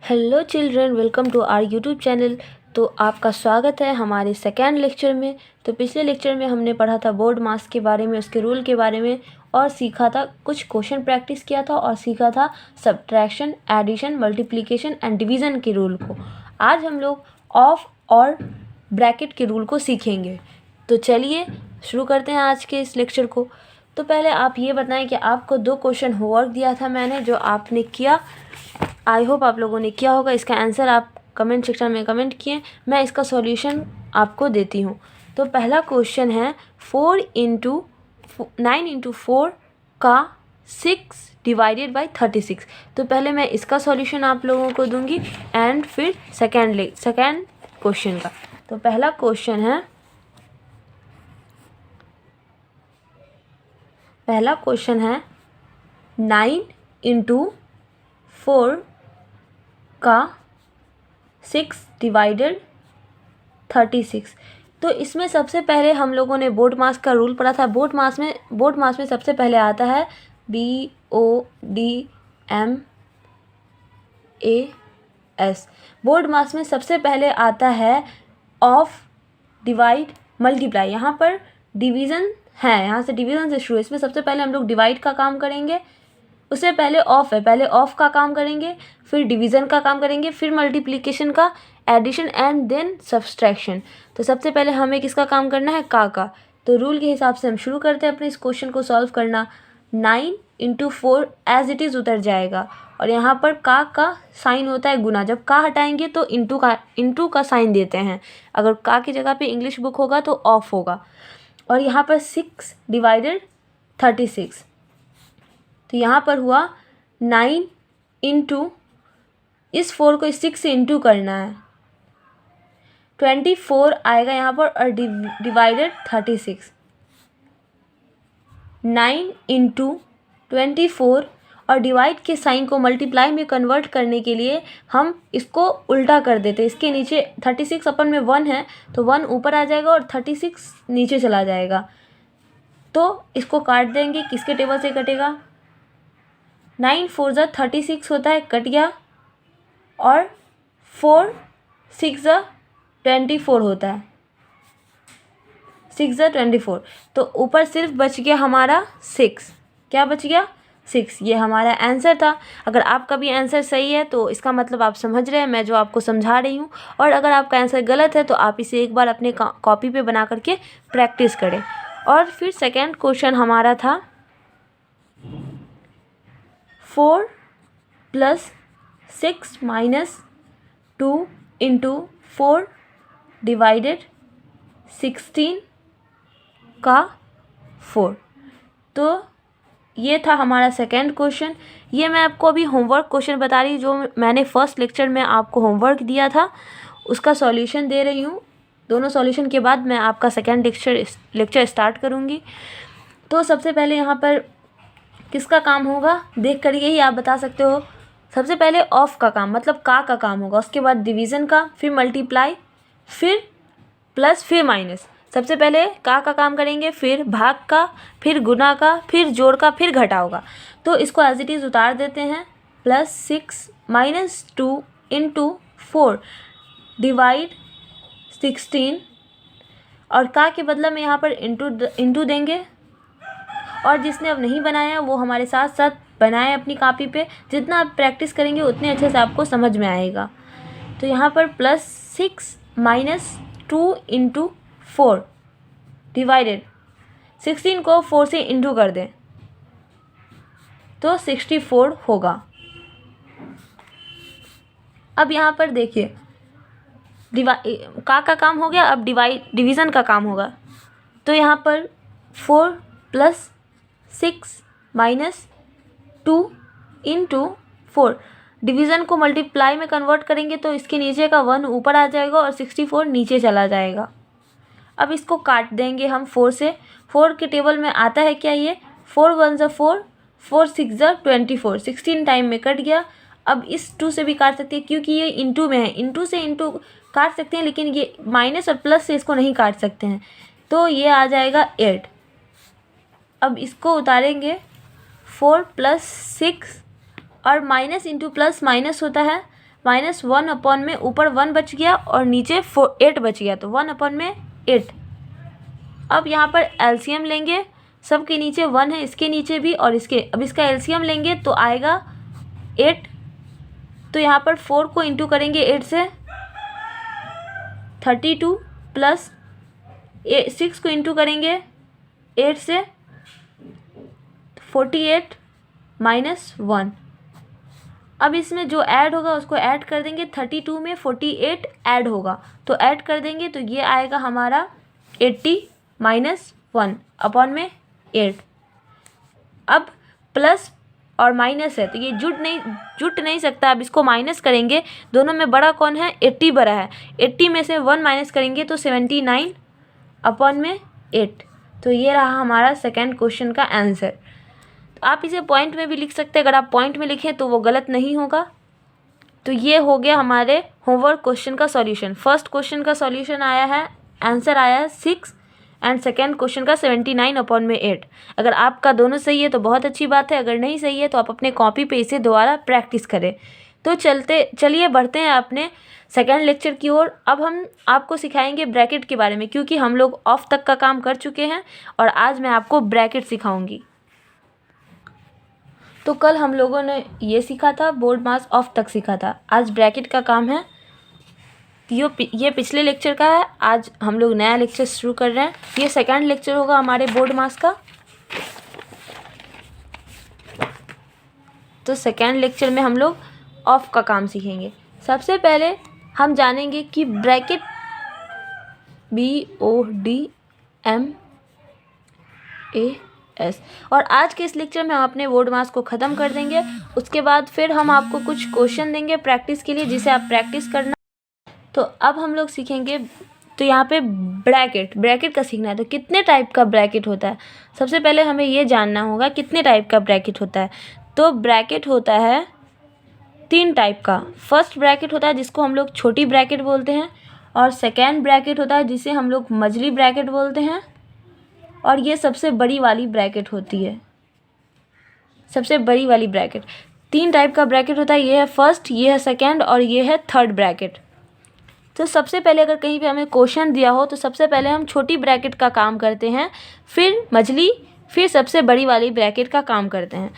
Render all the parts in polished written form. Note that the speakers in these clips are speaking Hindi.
Hello children, welcome to our YouTube channel. तो आपका स्वागत है हमारे सेकेंड लेक्चर में। तो पिछले लेक्चर में हमने पढ़ा था बोर्ड मास के बारे में, उसके रूल के बारे में, और सीखा था कुछ क्वेश्चन प्रैक्टिस किया था और सीखा था subtraction, addition, multiplication and division के रूल को। आज हम लोग ऑफ और ब्रैकेट के रूल को सीखेंगे। तो चलिए शुरू करते हैं आज के इस लेक्चर को। तो पहले आप ये बताएं कि आपको 2 क्वेश्चन होमवर्क दिया था मैंने, जो आपने किया। आई होप आप लोगों ने किया होगा। इसका आंसर आप कमेंट सेक्शन में कमेंट किए, मैं इसका सॉल्यूशन आपको देती हूँ। तो पहला क्वेश्चन है 9 × 4 का 6 डिवाइडेड बाई 36। तो पहले मैं इसका सॉल्यूशन आप लोगों को दूंगी एंड फिर सेकेंड क्वेश्चन का। तो पहला क्वेश्चन है 9 × 4 का 6 डिवाइडेड 36। तो इसमें सबसे पहले हम लोगों ने बोर्ड मास का रूल पढ़ा था। बोर्ड मास में सबसे पहले आता है BODMAS। बोर्ड मास में सबसे पहले आता है ऑफ, डिवाइड, मल्टीप्लाई। यहाँ पर डिवीज़न है, यहाँ से डिवीज़न से शुरू। इसमें सबसे पहले हम लोग डिवाइड का काम करेंगे, उससे पहले ऑफ है, पहले ऑफ का काम करेंगे, फिर डिवीज़न का काम करेंगे, फिर मल्टीप्लिकेशन का, एडिशन एंड देन सब्सट्रैक्शन। तो सबसे पहले हमें किसका काम करना है? का। तो रूल के हिसाब से हम शुरू करते हैं अपने इस क्वेश्चन को सॉल्व करना। 9 × 4 एज इट इज़ उतर जाएगा, और यहाँ पर का साइन होता है गुना। जब का हटाएंगे तो इंटू का साइन देते हैं। अगर का की जगह पे इंग्लिश बुक होगा तो ऑफ होगा। और यहाँ पर 6 डिवाइडेड 36। तो यहाँ पर हुआ 9 × इस 4 को 6 से इंटू करना है, 24 आएगा यहाँ पर, और डिवाइडेड 36। 9 × 24 और डिवाइड के साइन को मल्टीप्लाई में कन्वर्ट करने के लिए हम इसको उल्टा कर देते। इसके नीचे 36 अपन में 1 है, तो 1 ऊपर आ जाएगा और 36 नीचे चला जाएगा। तो इसको काट देंगे। किसके टेबल से कटेगा? 9 4 ज़ा 36 होता है, कट गया, और 4 6 ज़ा 24 होता है, 6 ज़ा 24। तो ऊपर सिर्फ बच गया हमारा 6। क्या बच गया? 6। ये हमारा आंसर था। अगर आपका भी आंसर सही है तो इसका मतलब आप समझ रहे हैं मैं जो आपको समझा रही हूँ। और अगर आपका आंसर गलत है तो आप इसे एक बार अपने कॉपी पे बना करके प्रैक्टिस करें। और फिर सेकेंड क्वेश्चन हमारा था 4 + 6 - 2 × 4 डिवाइडेड 16 का 4। तो ये था हमारा सेकेंड क्वेश्चन। ये मैं आपको अभी होमवर्क क्वेश्चन बता रही हूँ, जो मैंने फर्स्ट लेक्चर में आपको होमवर्क दिया था उसका सॉल्यूशन दे रही हूँ। दोनों सॉल्यूशन के बाद मैं आपका सेकेंड लेक्चर स्टार्ट करूँगी। तो सबसे पहले यहाँ पर किसका काम होगा देख कर यही आप बता सकते हो। सबसे पहले ऑफ का काम, मतलब का काम होगा, उसके बाद डिवीज़न का, फिर मल्टीप्लाई, फिर प्लस, फिर माइनस। सबसे पहले का काम करेंगे, फिर भाग का, फिर गुना का, फिर जोड़ का, फिर घटाव का। तो इसको एज इट इज़ उतार देते हैं। +6 - 2 × 4 डिवाइड 16, और का के बदला में यहाँ पर इंटू देंगे। और जिसने अब नहीं बनाया वो हमारे साथ साथ बनाए अपनी कॉपी पे। जितना आप प्रैक्टिस करेंगे उतने अच्छे से आपको समझ में आएगा। तो यहाँ पर +6 - 2 × 4 डिवाइडेड 16 को 4 से इंटू कर दें तो 64 होगा। अब यहाँ पर देखिए का काम हो गया, अब डिवीज़न का काम होगा। तो यहाँ पर 4 + 6 - 2 × 4 डिवीज़न को मल्टीप्लाई में कन्वर्ट करेंगे तो इसके नीचे का 1 ऊपर आ जाएगा और 64 नीचे चला जाएगा। अब इसको काट देंगे हम 4 से। 4 के टेबल में आता है क्या? ये 4 1 ज़ा 4, 4 6 ज़ा 24, 16 टाइम में कट गया। अब इस 2 से भी काट सकते हैं क्योंकि ये इंटू में है। इंटू से इंटू काट सकते हैं, लेकिन ये माइनस और प्लस से इसको नहीं काट सकते हैं। तो ये आ जाएगा 8। अब इसको उतारेंगे 4 + 6 और माइनस इंटू प्लस माइनस होता है, -1 में ऊपर 1 बच गया और नीचे 8 बच गया, तो 1/8। अब यहाँ पर एलसीएम लेंगे, सब के नीचे 1 है, इसके नीचे भी और इसके, अब इसका एलसीएम लेंगे तो आएगा 8। तो यहाँ पर 4 को इंटू करेंगे 8 से 32 प्लस 6 को इंटू करेंगे 8 से 48 -1। अब इसमें जो ऐड होगा उसको ऐड कर देंगे, 32 में 48 ऐड होगा तो ऐड कर देंगे, तो ये आएगा हमारा 80 -1/8। अब प्लस और माइनस है तो ये जुट नहीं सकता, अब इसको माइनस करेंगे। दोनों में बड़ा कौन है? 80 बड़ा है। 80 में से 1 माइनस करेंगे तो 79/8। तो ये रहा हमारा सेकेंड क्वेश्चन का आंसर। तो आप इसे पॉइंट में भी लिख सकते हैं, अगर आप पॉइंट में लिखें तो वो गलत नहीं होगा। तो ये हो गया हमारे होमवर्क क्वेश्चन का सॉल्यूशन। फर्स्ट क्वेश्चन का सॉल्यूशन आया है, आंसर आया है 6 एंड सेकेंड क्वेश्चन का 79/8। अगर आपका दोनों सही है तो बहुत अच्छी बात है, अगर नहीं सही है तो आप अपने कॉपी पे इसे दोबारा प्रैक्टिस करें। तो चलिए बढ़ते हैं अपने सेकेंड लेक्चर की ओर। अब हम आपको सिखाएंगे ब्रैकेट के बारे में, क्योंकि हम लोग ऑफ तक का काम कर चुके हैं और आज मैं आपको ब्रैकेट सिखाऊंगी। तो कल हम लोगों ने ये सीखा था, बोर्ड मास ऑफ तक सीखा था, आज ब्रैकेट का काम है। ये पिछले लेक्चर का है, आज हम लोग नया लेक्चर शुरू कर रहे हैं। ये सेकंड लेक्चर होगा हमारे बोर्ड मास का। तो सेकंड लेक्चर में हम लोग ऑफ का काम सीखेंगे। सबसे पहले हम जानेंगे कि ब्रैकेट BODMAS, और आज के इस लेक्चर में हम अपने बोर्ड मास को ख़त्म कर देंगे। उसके बाद फिर हम आपको कुछ क्वेश्चन देंगे प्रैक्टिस के लिए, जिसे आप प्रैक्टिस करना। तो अब हम लोग सीखेंगे, तो यहाँ पे ब्रैकेट का सीखना है। तो कितने टाइप का ब्रैकेट होता है, सबसे पहले हमें ये जानना होगा कितने टाइप का ब्रैकेट होता है। तो ब्रैकेट होता है 3 टाइप का। फर्स्ट ब्रैकेट होता है जिसको हम लोग छोटी ब्रैकेट बोलते हैं, और सेकेंड ब्रैकेट होता है जिसे हम लोग मझली ब्रैकेट बोलते हैं, और ये सबसे बड़ी वाली ब्रैकेट होती है, सबसे बड़ी वाली ब्रैकेट। 3 टाइप का ब्रैकेट होता है, ये है फर्स्ट, ये है सेकेंड और ये है थर्ड ब्रैकेट। तो सबसे पहले अगर कहीं पे हमें क्वेश्चन दिया हो तो सबसे पहले हम छोटी ब्रैकेट का काम करते हैं, फिर मझली, फिर सबसे बड़ी वाली ब्रैकेट का काम करते हैं।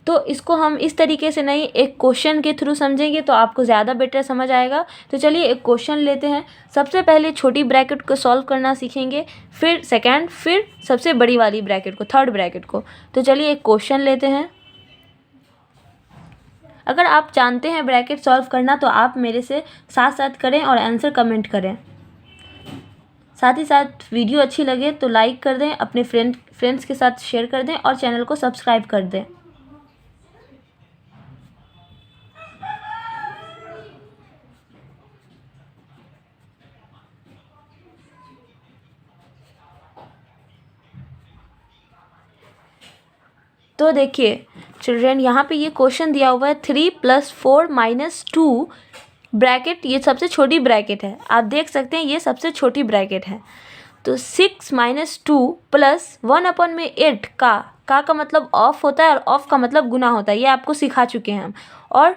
तो इसको हम इस तरीके से नहीं, एक क्वेश्चन के थ्रू समझेंगे तो आपको ज़्यादा बेटर समझ आएगा। तो चलिए एक क्वेश्चन लेते हैं। सबसे पहले छोटी ब्रैकेट को सॉल्व करना सीखेंगे, फिर सेकेंड, फिर सबसे बड़ी वाली ब्रैकेट को, थर्ड ब्रैकेट को। तो चलिए एक क्वेश्चन लेते हैं। अगर आप जानते हैं ब्रैकेट सॉल्व करना तो आप मेरे से साथ साथ करें और आंसर कमेंट करें। साथ ही साथ वीडियो अच्छी लगे तो लाइक कर दें, अपने फ्रेंड्स के साथ शेयर कर दें और चैनल को सब्सक्राइब कर दें। तो देखिए चिल्ड्रेन, यहाँ पे ये क्वेश्चन दिया हुआ है 3 + 4 - 2 ब्रैकेट, ये सबसे छोटी ब्रैकेट है। आप देख सकते हैं ये सबसे छोटी ब्रैकेट है। तो 6 - 2 + 1/8 का मतलब ऑफ होता है, और ऑफ का मतलब गुना होता है, ये आपको सिखा चुके हैं हम। और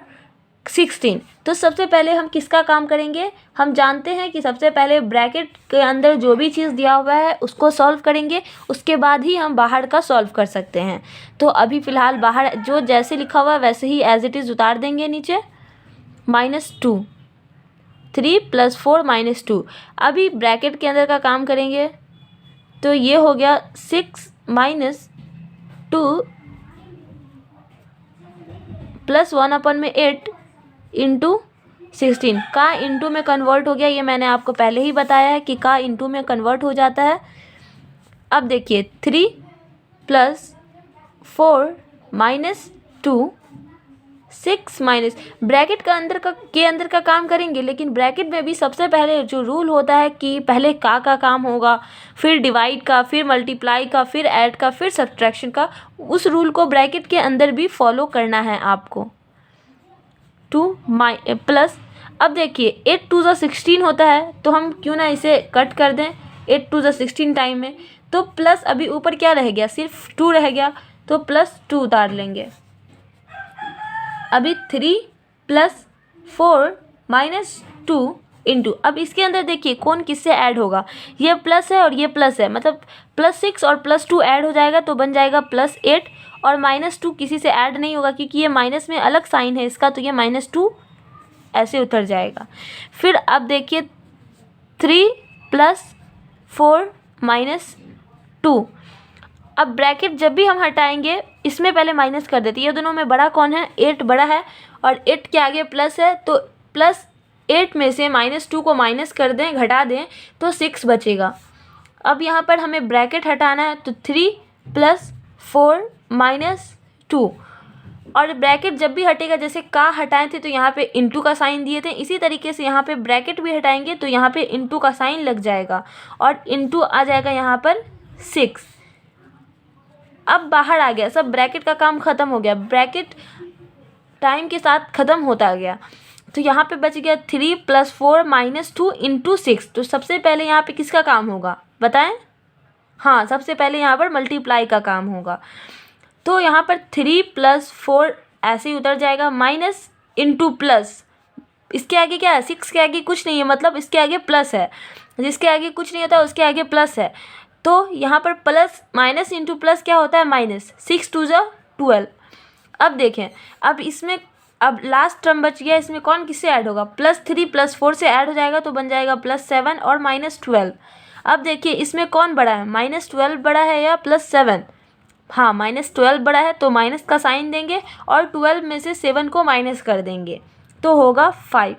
16। तो सबसे पहले हम किसका काम करेंगे, हम जानते हैं कि सबसे पहले ब्रैकेट के अंदर जो भी चीज़ दिया हुआ है उसको सॉल्व करेंगे, उसके बाद ही हम बाहर का सॉल्व कर सकते हैं। तो अभी फ़िलहाल बाहर जो जैसे लिखा हुआ है वैसे ही एज इट इज़ उतार देंगे नीचे। -2, 3 + 4 - 2। अभी ब्रैकेट के अंदर का काम करेंगे तो ये हो गया 6 - 2 + 1/8 इंटू 16। का इंटू में कन्वर्ट हो गया, ये मैंने आपको पहले ही बताया है कि का इंटू में कन्वर्ट हो जाता है। अब देखिए 3 + 4 - 2 6 ब्रैकेट का अंदर का काम करेंगे, लेकिन ब्रैकेट में भी सबसे पहले जो रूल होता है कि पहले का काम होगा, फिर डिवाइड का, फिर मल्टीप्लाई का, फिर ऐड का, फिर सब्ट्रैक्शन का, उस रूल को ब्रैकेट के अंदर भी फॉलो करना है आपको। 2 प्लस, अब देखिए 8 2 16 होता है, तो हम क्यों ना इसे कट कर दें 8 2 16 टाइम में। तो प्लस अभी ऊपर क्या रह गया, सिर्फ 2 रह गया, तो +2 उतार लेंगे। अभी 3 + 4 -2 इंटू, अब इसके अंदर देखिए कौन किससे ऐड होगा, ये प्लस है और ये प्लस है, मतलब +6 और +2 ऐड हो जाएगा तो बन जाएगा +8, और -2 किसी से ऐड नहीं होगा क्योंकि ये माइनस में अलग साइन है इसका, तो ये -2 ऐसे उतर जाएगा। फिर अब देखिए 3 + 4 - 2, अब ब्रैकेट जब भी हम हटाएंगे इसमें पहले माइनस कर देते हैं, ये दोनों में बड़ा कौन है, 8 बड़ा है और 8 के आगे प्लस है, तो +8 में से -2 को माइनस कर दें, घटा दें तो 6 बचेगा। अब यहाँ पर हमें ब्रैकेट हटाना है तो 3 + 4 - 2, और ब्रैकेट जब भी हटेगा, जैसे का हटाए थे तो यहाँ पे इंटू का साइन दिए थे, इसी तरीके से यहाँ पे ब्रैकेट भी हटाएंगे तो यहाँ पे इंटू का साइन लग जाएगा और इंटू आ जाएगा यहाँ पर 6। अब बाहर आ गया, सब ब्रैकेट का काम ख़त्म हो गया, ब्रैकेट टाइम के साथ ख़त्म होता गया, तो यहाँ पे बच गया 3 + 4 - 2 इंटू 6। तो सबसे पहले यहाँ पे किसका काम होगा बताएं, हाँ सबसे पहले यहाँ पर मल्टीप्लाई का काम होगा, तो यहाँ पर 3 + 4 ऐसे ही उतर जाएगा, माइनस इंटू प्लस, इसके आगे क्या है, 6 के आगे कुछ नहीं है, मतलब इसके आगे प्लस है, जिसके आगे कुछ नहीं होता उसके आगे प्लस है, तो यहाँ पर प्लस माइनस इंटू प्लस क्या होता है माइनस, 6 × 2 = 12। अब देखें, अब इसमें अब लास्ट टर्म बच गया, इसमें कौन किससे ऐड होगा, +3 + 4 से ऐड हो जाएगा तो बन जाएगा +7 और -12। अब देखिए इसमें कौन बड़ा है, -12 बड़ा है या +7, हाँ -12 बड़ा है, तो माइनस का साइन देंगे और 12 में से 7 को माइनस कर देंगे तो होगा 5।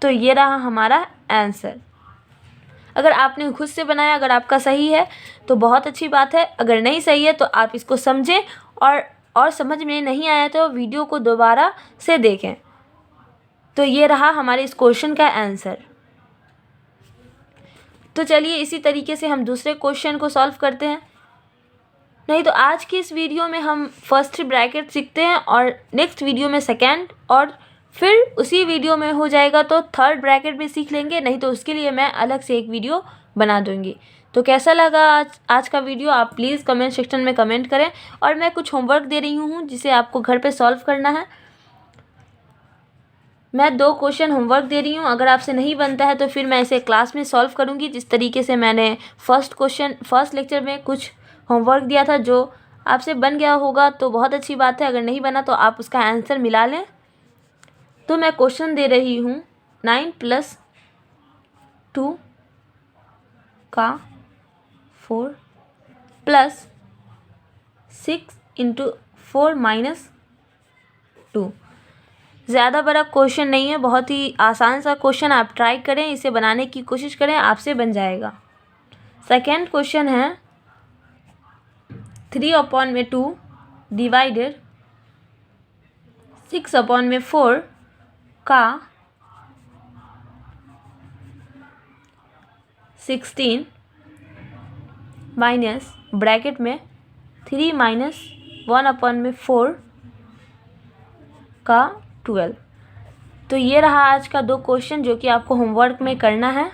तो ये रहा हमारा आंसर। अगर आपने खुद से बनाया, अगर आपका सही है तो बहुत अच्छी बात है, अगर नहीं सही है तो आप इसको समझें और समझ में नहीं आया तो वीडियो को दोबारा से देखें। तो ये रहा हमारे इस क्वेश्चन का आंसर। तो चलिए इसी तरीके से हम दूसरे क्वेश्चन को सॉल्व करते हैं। नहीं तो आज की इस वीडियो में हम फर्स्ट ब्रैकेट सीखते हैं और नेक्स्ट वीडियो में सेकेंड, और फिर उसी वीडियो में हो जाएगा तो थर्ड ब्रैकेट भी सीख लेंगे, नहीं तो उसके लिए मैं अलग से एक वीडियो बना दूंगी। तो कैसा लगा आज का वीडियो, आप प्लीज़ कमेंट सेक्शन में कमेंट करें, और मैं कुछ होमवर्क दे रही हूँ जिसे आपको घर पे सॉल्व करना है। मैं 2 क्वेश्चन होमवर्क दे रही हूँ, अगर आपसे नहीं बनता है तो फिर मैं इसे क्लास में सॉल्व करूँगी, जिस तरीके से मैंने फर्स्ट लेक्चर में कुछ होमवर्क दिया था। जो आपसे बन गया होगा तो बहुत अच्छी बात है, अगर नहीं बना तो आप उसका आंसर मिला लें। तो मैं क्वेश्चन दे रही हूँ 9 + 2 का 4 + 6 × 4 - 2। ज़्यादा बड़ा क्वेश्चन नहीं है, बहुत ही आसान सा क्वेश्चन, आप ट्राई करें, इसे बनाने की कोशिश करें, आपसे बन जाएगा। सेकेंड क्वेश्चन है 3/2 / 6/4 का 16 माइनस ब्रैकेट में 3 - 1/4 का 12। तो ये रहा आज का 2 क्वेश्चन जो कि आपको होमवर्क में करना है।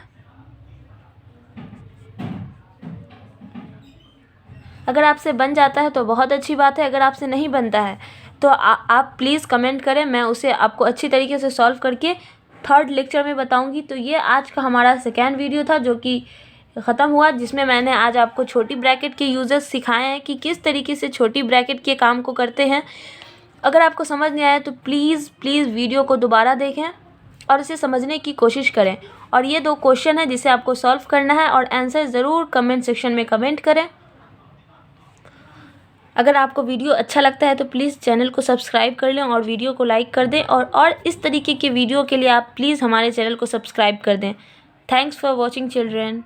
अगर आपसे बन जाता है तो बहुत अच्छी बात है, अगर आपसे नहीं बनता है तो आप प्लीज़ कमेंट करें, मैं उसे आपको अच्छी तरीके से सॉल्व करके थर्ड लेक्चर में बताऊंगी। तो ये आज का हमारा सेकेंड वीडियो था जो कि ख़त्म हुआ, जिसमें मैंने आज आपको छोटी ब्रैकेट के यूजेस सिखाए हैं कि किस तरीके से छोटी ब्रैकेट के काम को करते हैं। अगर आपको समझ नहीं आया तो प्लीज़ वीडियो को दोबारा देखें और इसे समझने की कोशिश करें। और ये 2 क्वेश्चन है जिसे आपको सॉल्व करना है, और आंसर ज़रूर कमेंट सेक्शन में कमेंट करें। अगर आपको वीडियो अच्छा लगता है तो प्लीज़ चैनल को सब्सक्राइब कर लें और वीडियो को लाइक कर दें, और इस तरीके के वीडियो के लिए आप प्लीज़ हमारे चैनल को सब्सक्राइब कर दें। Thanks for watching children.